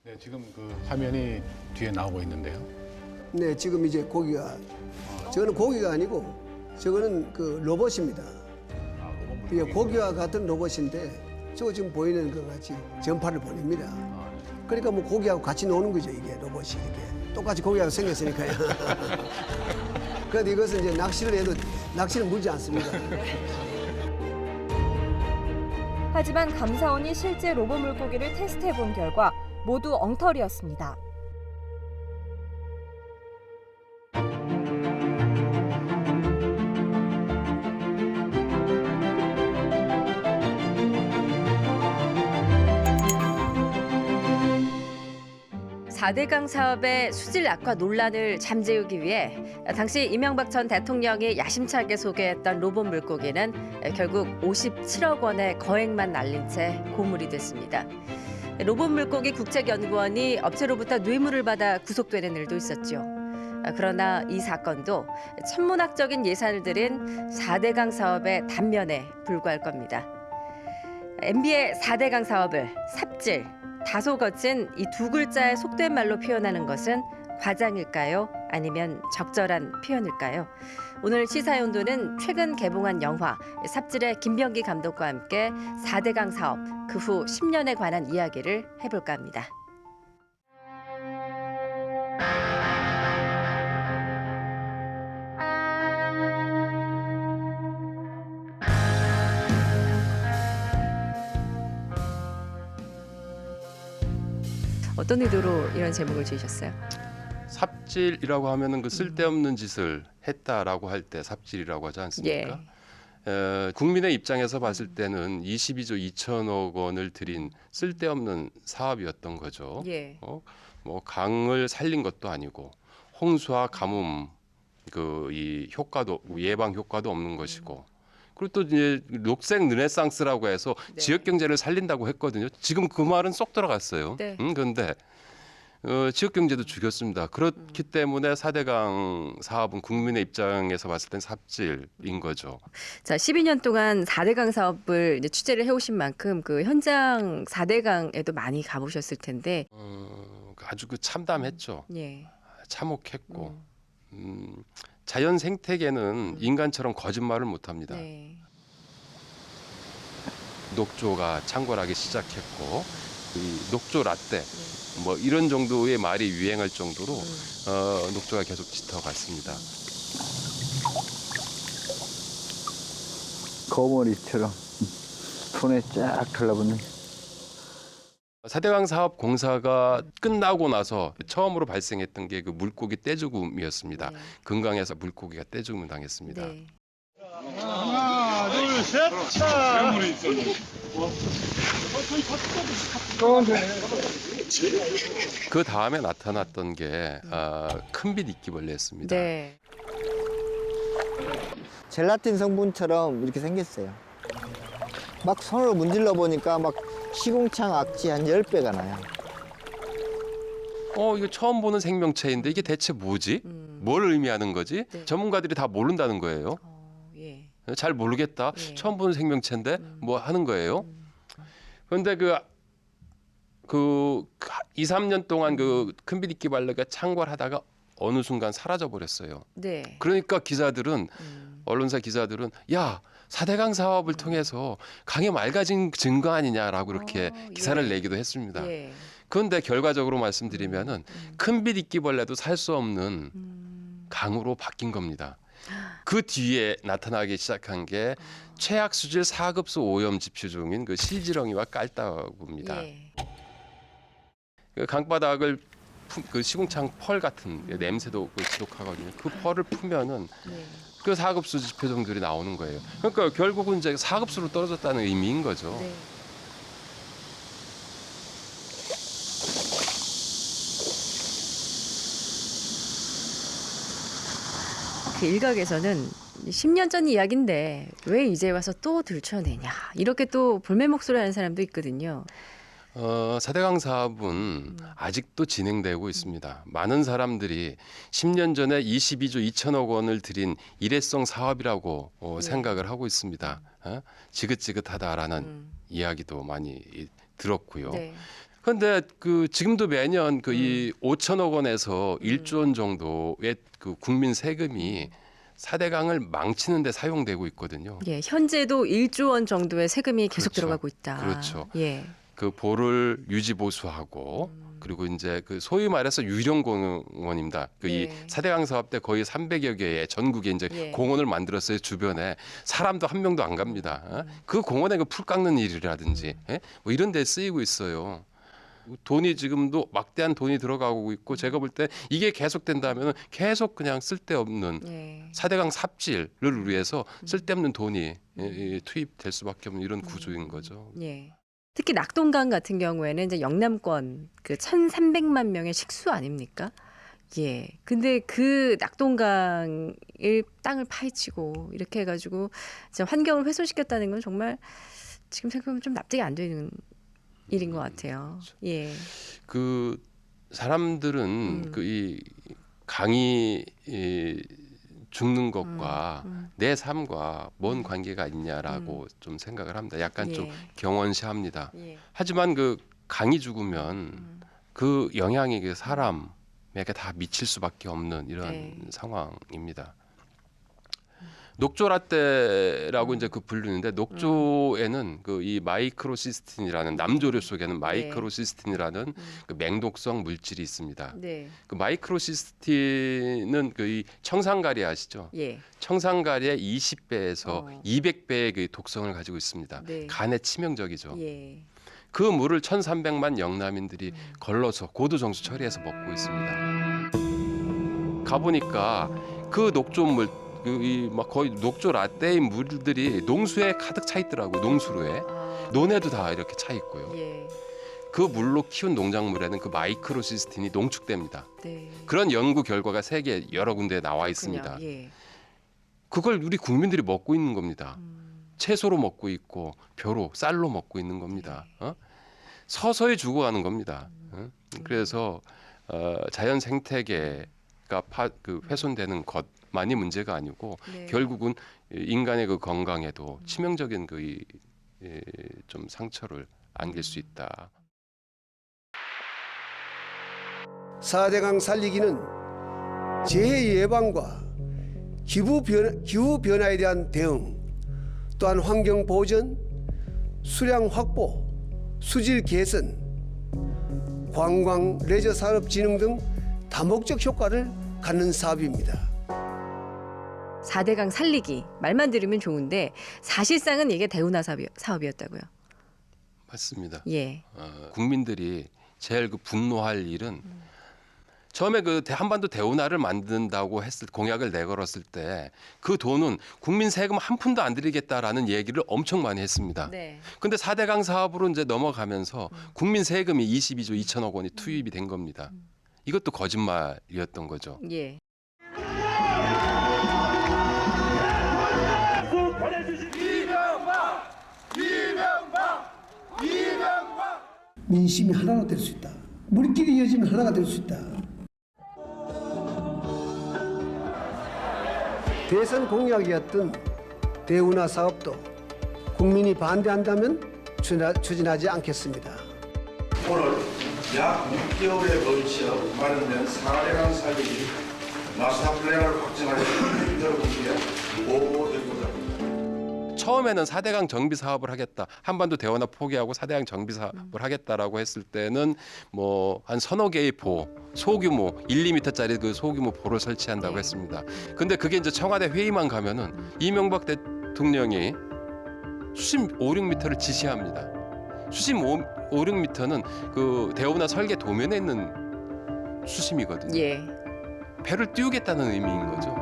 네, 지금 그 화면이 뒤에 나오고 있는데요. 네, 지금 이제 고기가 저거는 고기가 아니고 저거는 그 로봇입니다. 이게 고기와 같은 로봇인데 저거 지금 보이는 것 같이 전파를 보냅니다. 그러니까 뭐 고기하고 같이 노는 거죠, 이게 로봇이 이렇게 똑같이 고기하고 생겼으니까요. 그런데 이것은 이제 낚시를 해도 낚시는 물지 않습니다. 하지만 감사원이 실제 로봇 물고기를 테스트해 본 결과 모두 엉터리였습니다. (4대강) 사업의 수질 악화 논란을 잠재우기 위해 당시 이명박 전 대통령이 야심차게 소개했던 로봇 물고기는 결국 57억 원의 거액만 날린 채 고물이 됐습니다. 로봇 물고기 국책연구원이 업체로부터 뇌물을 받아 구속되는 일도 있었죠. 그러나 이 사건도 천문학적인 예산을 들인 4대강 사업의 단면에 불과할 겁니다. MB의 4대강 사업을 삽질, 다소 거친 이 두 글자의 속된 말로 표현하는 것은 과장일까요? 아니면 적절한 표현일까요? 오늘 시사연도는 최근 개봉한 영화 삽질의 김병기 감독과 함께 4대강 사업, 그 후 10년에 관한 이야기를 해볼까 합니다. 어떤 의도로 이런 제목을 지으셨어요? 삽질이라고 하면은 그 쓸데없는 짓을 했다라고 할 때 삽질이라고 하지 않습니까? 국민의 입장에서 봤을 때는 22조 2천억 원을 들인 쓸데없는 사업이었던 거죠. 예. 뭐 강을 살린 것도 아니고 홍수와 가뭄 그 이 효과도 예방 효과도 없는 것이고. 그리고 또 이제 녹색 르네상스라고 해서 네. 지역 경제를 살린다고 했거든요. 지금 그 말은 쏙 들어갔어요. 네. 그런데 지역 경제도 죽였습니다. 그렇기 때문에 4대강 사업은 국민의 입장에서 봤을 땐 삽질인 거죠. 자, 12년 동안 4대강 사업을 이제 취재를 해오신 만큼 그 현장 4대강에도 많이 가보셨을 텐데. 아주 그 참담했죠. 예. 참혹했고 자연 생태계는 인간처럼 거짓말을 못합니다. 네. 녹조가 창궐하기 시작했고 이 녹조 라떼 뭐 이런 정도의 말이 유행할 정도로 녹조가 계속 짙어갔습니다. 거머리처럼 손에 쫙 달라붙는. 4대강 사업 공사가 끝나고 나서 처음으로 발생했던 게 그 물고기 떼죽음이었습니다. 네. 금강에서 물고기가 떼죽음을 당했습니다. 네. 하나, 둘, 셋, 차. 그 다음에 나타났던 게 큰빛 이끼벌레였습니다. 네. 젤라틴 성분처럼 이렇게 생겼어요. 막 손으로 문질러 보니까 막 시궁창 악취 한 10배가 나요. 이거 처음 보는 생명체인데 이게 대체 뭐지? 뭘 의미하는 거지? 네. 전문가들이 다 모른다는 거예요. 예. 잘 모르겠다. 예. 처음 보는 생명체인데 뭐 하는 거예요? 그런데 그 2, 3년 동안 그 큰빛 이끼벌레가 창궐하다가 어느 순간 사라져 버렸어요. 네. 그러니까 기자들은 언론사 기자들은 야 4대강 사업을 통해서 강이 맑아진 증거 아니냐라고 그렇게 기사를 예. 내기도 했습니다. 예. 그런데 결과적으로 말씀드리면은 큰빛 이끼벌레도 살 수 없는 강으로 바뀐 겁니다. 그 뒤에 나타나기 시작한 게 최악 수질 4급수 오염 지표종인 그 실지렁이와 깔따구입니다. 예. 그 강바닥을 그 시궁창 펄 같은 냄새도 지독하거든요. 그 펄을 풀면은 네. 그 4급수 지표종들이 나오는 거예요. 그러니까 결국은 이제 4급수로 떨어졌다는 의미인 거죠. 네. 그 일각에서는 10년 전 이야기인데 왜 이제 와서 또 들춰내냐 이렇게 또 볼멘 목소리 하는 사람도 있거든요. 4대강 사업은 아직도 진행되고 있습니다. 많은 사람들이 10년 전에 22조 2천억 원을 들인 일회성 사업이라고 생각을 하고 있습니다. 지긋지긋하다라는 이야기도 많이 들었고요. 네. 그런데 그 지금도 매년 그 이 5천억 원에서 1조 원 정도의 그 국민 세금이 4대강을 망치는 데 사용되고 있거든요. 예, 현재도 1조 원 정도의 세금이 계속 그렇죠. 들어가고 있다. 그렇죠. 예. 그 보를 유지 보수하고 그리고 이제 그 소위 말해서 유령 공원입니다. 그 이 네. 4대강 사업 때 거의 300여 개의 전국에 이제 예. 공원을 만들었어요. 주변에 사람도 한 명도 안 갑니다. 그 공원에 그 풀 깎는 일이라든지 뭐 이런 데 쓰이고 있어요. 돈이 지금도 막대한 돈이 들어가고 있고 제가 볼 때 이게 계속된다면 계속 그냥 쓸데없는 예. 4대강 삽질을 위해서 쓸데없는 돈이 투입될 수밖에 없는 이런 구조인 거죠. 예. 특히 낙동강 같은 경우에는 이제 영남권 그 1,300만 명의 식수 아닙니까? 예. 근데 그 낙동강을 땅을 파헤치고 이렇게 해가지고 이제 환경을 훼손시켰다는 건 정말 지금 생각하면 좀 납득이 안 되는 일인 것 같아요. 예. 그 사람들은 그 이 강이 죽는 것과 내 삶과 뭔 관계가 있냐라고 좀 생각을 합니다. 약간 좀 예. 경원시합니다. 예. 하지만 그 강이 죽으면 그 영향이 그 사람에게 다 미칠 수밖에 없는 이런 네. 상황입니다. 녹조라떼라고 이제 그 부르는데 녹조에는 그 이 마이크로시스틴이라는 남조류 속에는 마이크로시스틴이라는 그 맹독성 물질이 있습니다. 네. 그 마이크로시스틴은 그 이 청산가리 아시죠? 예. 청산가리의 20배에서 200배의 그 독성을 가지고 있습니다. 네. 간에 치명적이죠. 예. 그 물을 1,300만 영남인들이 걸러서 고도정수 처리해서 먹고 있습니다. 가보니까 그 녹조물 막 거의 녹조 라떼의 물들이 농수에 가득 차 있더라고요. 농수로에. 논에도 다 이렇게 차 있고요. 예. 그 물로 키운 농작물에는 그 마이크로시스틴이 농축됩니다. 네. 그런 연구 결과가 세계 여러 군데에 나와 있습니다. 그렇군요. 예. 그걸 우리 국민들이 먹고 있는 겁니다. 채소로 먹고 있고 벼로 쌀로 먹고 있는 겁니다. 서서히 죽어가는 겁니다. 그래서 자연 생태계가 훼손되는 것만이 문제가 아니고 네. 결국은 인간의 그 건강에도 치명적인 좀 상처를 안길 수 있다. 4대강 살리기는 재해 예방과 기후 변화에 대한 대응, 또한 환경 보전, 수량 확보, 수질 개선, 관광 레저 산업 진흥 등 다목적 효과를 갖는 사업입니다. 4대강 살리기 말만 들으면 좋은데 사실상은 이게 대운하 사업이었다고요. 맞습니다. 예. 국민들이 제일 그 분노할 일은 처음에 그 한반도 대운하를 만든다고 공약을 내걸었을 때 그 돈은 국민 세금 한 푼도 안 들이겠다라는 얘기를 엄청 많이 했습니다. 네. 근데 4대강 사업으로 이제 넘어가면서 국민 세금이 22조 2천억 원이 투입이 된 겁니다. 이것도 거짓말이었던 거죠. 예. 민심이 하나가 될 수 있다. 물길이 이어지면 하나가 될 수 있다. 대선 공약이었던 대운하 사업도 국민이 반대한다면 추진하지 않겠습니다. 오늘 약 6개월에 걸쳐 마련된 4대강 살리기 마스터 플랜을 확정하여 여러분께 보고드리고자 합니다. 처음에는 4대강 정비 사업을 하겠다. 한반도 대운하 포기하고 4대강 정비 사업을 하겠다라고 했을 때는 뭐 한 서너 개의 소규모 1~2m짜리 그 소규모 보를 설치한다고 했습니다. 근데 그게 이제 청와대 회의만 가면은 이명박 대통령이 수심 5~6m를 지시합니다. 수심 5~6m는 그 대운하 설계 도면에 있는 수심이거든요. 예. 배를 띄우겠다는 의미인 거죠.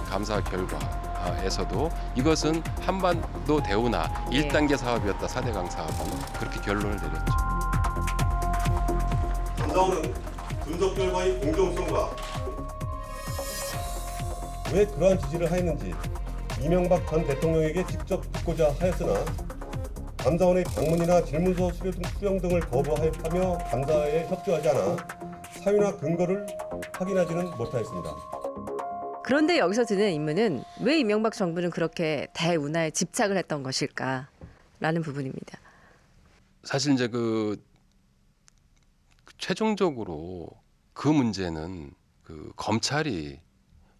감사 결과에서도 이것은 한반도 대운하 1단계 사업이었다. 4대강 사업은 그렇게 결론을 내렸죠. 감사원은 분석 결과의 공정성과 왜 그러한 지지를 하였는지 이명박 전 대통령에게 직접 듣고자 하였으나 감사원의 방문이나 질문서 수령 등을 거부하며 감사에 협조하지 않아 사유나 근거를 확인하지는 못하였습니다. 그런데 여기서 드는 의문은 왜 이명박 정부는 그렇게 대운하에 집착을 했던 것일까라는 부분입니다. 사실 이제 최종적으로 그 문제는 그 검찰이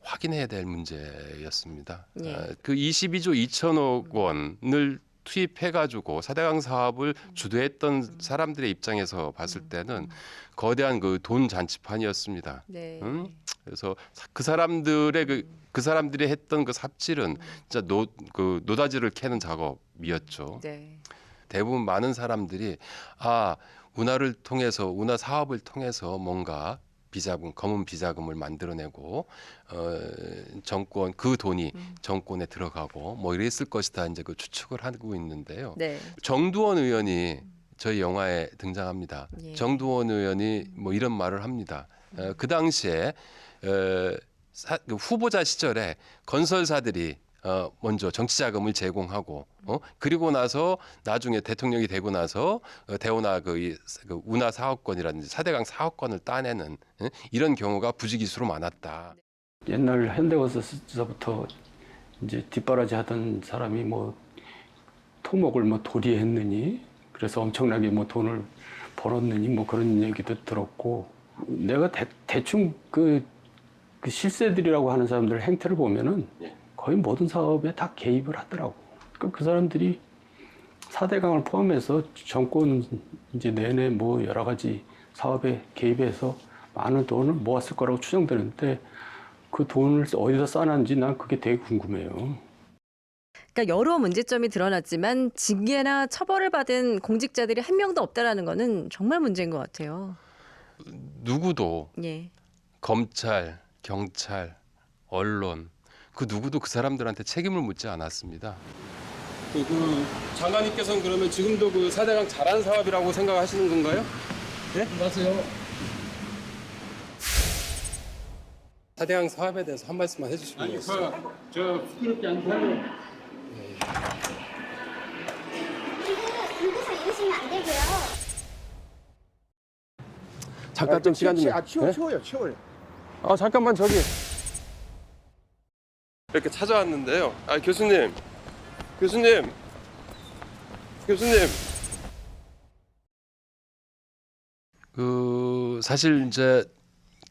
확인해야 될 문제였습니다. 예. 그 22조 2천억 원을 투입해가지고 4대강 사업을 주도했던 사람들의 입장에서 봤을 때는 거대한 그 돈 잔치판이었습니다. 네. 그래서 그 사람들의 그 사람들이 했던 그 삽질은 진짜 노다지를 캐는 작업이었죠. 네. 대부분 많은 사람들이 운하 사업을 통해서 뭔가 검은 비자금을 만들어내고 정권 그 돈이 정권에 들어가고 뭐 이랬을 것이다 이제 그 추측을 하고 있는데요. 네. 정두원 의원이 저희 영화에 등장합니다. 예. 정두원 의원이 뭐 이런 말을 합니다. 그 당시에 그 후보자 시절에 건설사들이 먼저 정치 자금을 제공하고 그리고 나서 나중에 대통령이 되고 나서 대운하 그 운하 사업권이라든지 4대강 사업권을 따내는 이런 경우가 부지기수로 많았다. 옛날 현대건설서부터 이제 뒷바라지 하던 사람이 뭐 토목을 뭐 도리했느니 그래서 엄청나게 뭐 돈을 벌었느니 뭐 그런 얘기도 들었고 내가 대충 그 실세들이라고 하는 사람들 행태를 보면은 거의 모든 사업에 다 개입을 하더라고. 그 사람들이 4대강을 포함해서 정권 이제 내내 뭐 여러 가지 사업에 개입해서 많은 돈을 모았을 거라고 추정되는데 그 돈을 어디서 쌓았는지 난 그게 되게 궁금해요. 그러니까 여러 문제점이 드러났지만 징계나 처벌을 받은 공직자들이 한 명도 없다라는 거는 정말 문제인 것 같아요. 누구도 예. 검찰, 경찰, 언론 그 누구도 그 사람들한테 책임을 묻지 않았습니다. 그 장관님께서는 그러면 지금도 그 4대강 잘한 사업이라고 생각하시는 건가요? 네? 맞아요. 4대강 사업에 대해서 한 말씀만 해주시면 되겠어요. 저 부끄럽게 안 살려. 여기서 이러시면 안 되고요. 잠깐 좀 시간 좀. 치워요. 잠깐만 저기. 이렇게 찾아왔는데요. 교수님. 사실 이제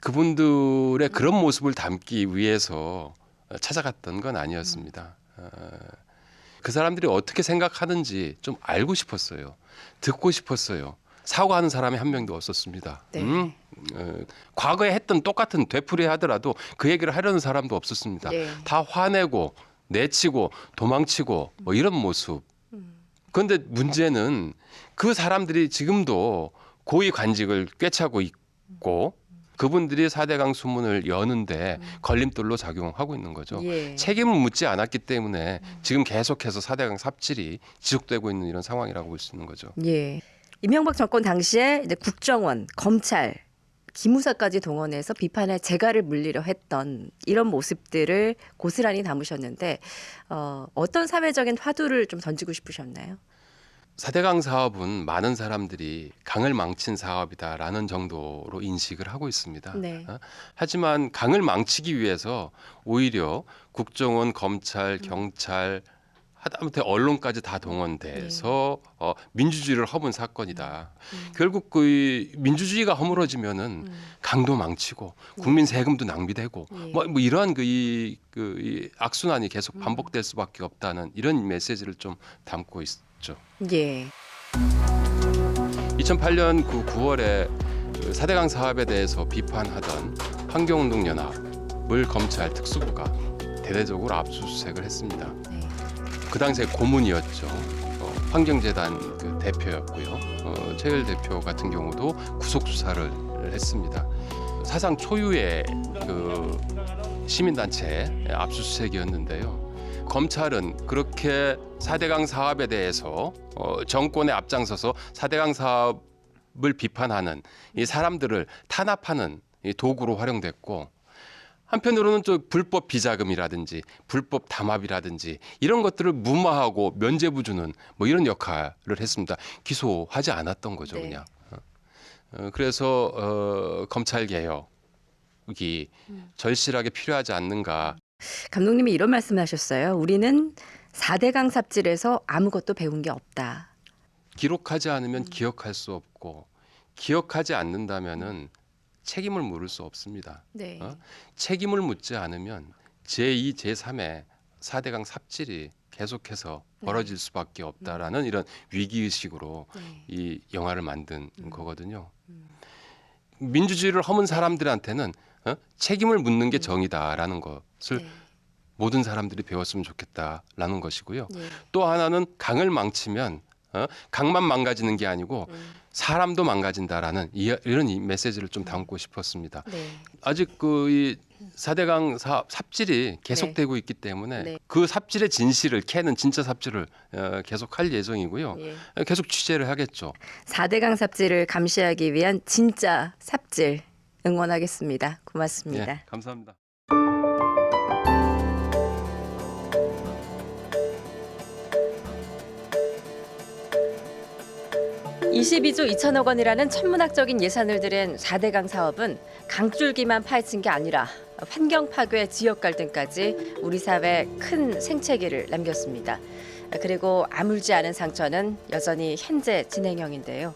그분들의 그런 모습을 담기 위해서 찾아갔던 건 아니었습니다. 그 사람들이 어떻게 생각하는지 좀 알고 싶었어요. 듣고 싶었어요. 사과하는 사람이 한 명도 없었습니다. 네. 과거에 했던 똑같은 되풀이 하더라도 그 얘기를 하려는 사람도 없었습니다. 네. 다 화내고 내치고 도망치고 뭐 이런 모습. 그런데 문제는 그 사람들이 지금도 고위 관직을 꿰차고 있고 그분들이 4대강 수문을 여는데 걸림돌로 작용하고 있는 거죠. 예. 책임을 묻지 않았기 때문에 지금 계속해서 4대강 삽질이 지속되고 있는 이런 상황이라고 볼 수 있는 거죠. 예. 이명박 정권 당시에 이제 국정원, 검찰, 기무사까지 동원해서 비판의 재갈을 물리려 했던 이런 모습들을 고스란히 담으셨는데 어떤 사회적인 화두를 좀 던지고 싶으셨나요? 4대강 사업은 많은 사람들이 강을 망친 사업이다라는 정도로 인식을 하고 있습니다. 네. 하지만 강을 망치기 위해서 오히려 국정원, 검찰, 경찰, 하다못해 언론까지 다 동원돼서 민주주의를 허문 사건이다. 결국 그 민주주의가 허물어지면은 강도 망치고 국민 세금도 낭비되고 뭐 이러한 이 악순환이 계속 반복될 수밖에 없다는 이런 메시지를 좀 담고 있죠. 예. 2008년 9월에 4대강 사업에 대해서 비판하던 환경운동연합을 검찰 특수부가 대대적으로 압수수색을 했습니다. 네. 그 당시에 고문이었죠. 환경재단 그 대표였고요. 최일 대표 같은 경우도 구속 수사를 했습니다. 사상 초유의 그 시민단체 압수수색이었는데요. 검찰은 그렇게 4대강 사업에 대해서 정권에 앞장서서 4대강 사업을 비판하는 이 사람들을 탄압하는 이 도구로 활용됐고 한편으로는 또 불법 비자금이라든지 불법 담합이라든지 이런 것들을 무마하고 면죄부 주는 뭐 이런 역할을 했습니다. 기소하지 않았던 거죠, 네. 그냥. 그래서 검찰 개혁 기록이 절실하게 필요하지 않는가. 감독님이 이런 말씀하셨어요. 우리는 4대강 삽질에서 아무것도 배운 게 없다. 기록하지 않으면 기억할 수 없고 기억하지 않는다면은 책임을 물을 수 없습니다. 네. 책임을 묻지 않으면 제2, 제3의 4대강 삽질이 계속해서 벌어질 수밖에 없다라는 이런 위기의식으로 이 영화를 만든 거거든요. 민주주의를 허문 사람들한테는 책임을 묻는 게 정의다라는 것을 모든 사람들이 배웠으면 좋겠다라는 것이고요. 또 하나는 강을 망치면 강만 망가지는 게 아니고 사람도 망가진다라는 이런 이 메시지를 좀 담고 싶었습니다. 아직 이 4대강 삽질이 계속되고 있기 때문에 그 삽질의 진실을 캐는 진짜 삽질을 계속할 예정이고요. 계속 취재를 하겠죠. 4대강 삽질을 감시하기 위한 진짜 삽질 응원하겠습니다. 고맙습니다. 네, 감사합니다. 22조 2천억 원이라는 천문학적인 예산을 들인 4대강 사업은 강줄기만 파헤친 게 아니라 환경 파괴, 지역 갈등까지 우리 사회에 큰 생채기를 남겼습니다. 그리고 아물지 않은 상처는 여전히 현재 진행형인데요.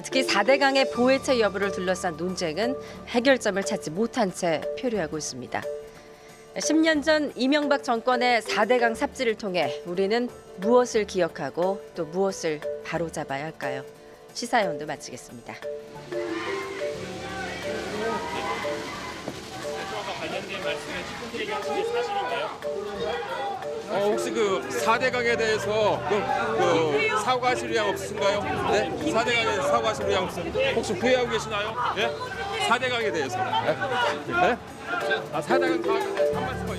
특히 4대강의 보해체 여부를 둘러싼 논쟁은 해결점을 찾지 못한 채 표류하고 있습니다. 10년 전 이명박 정권의 4대강 삽질을 통해 우리는 무엇을 기억하고 또 무엇을 바로잡아야 할까요? 시사연도 마치겠습니다. 혹시 그 4대강에 대해서 그 사과하실 의향 없으신가요? 네? 4대강에 대해서 사과하실 의향 없으신가요? 혹시 후회하고 계시나요? 네? 4대강에 대해서. 네? 4대강 사업에 대해서 한 말씀만